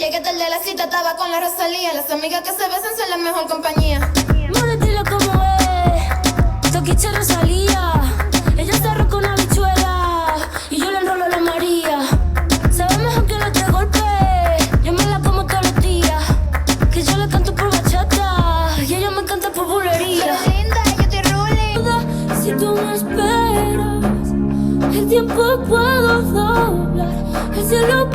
Llegué tarde a la cita, estaba con la Rosalía. Las amigas que se besan son la mejor compañía. Mami, dile cómo es. Toquiche Rosalía. Ella se arroja una bichuela y yo le enrolo la María. Sabe mejor que los tres golpes. Yo me la como todos los días. Que yo le canto por bachata y ella me canta por bulería. Pero linda, yo estoy ruling. Si tú me esperas, el tiempo puedo doblar. El cielo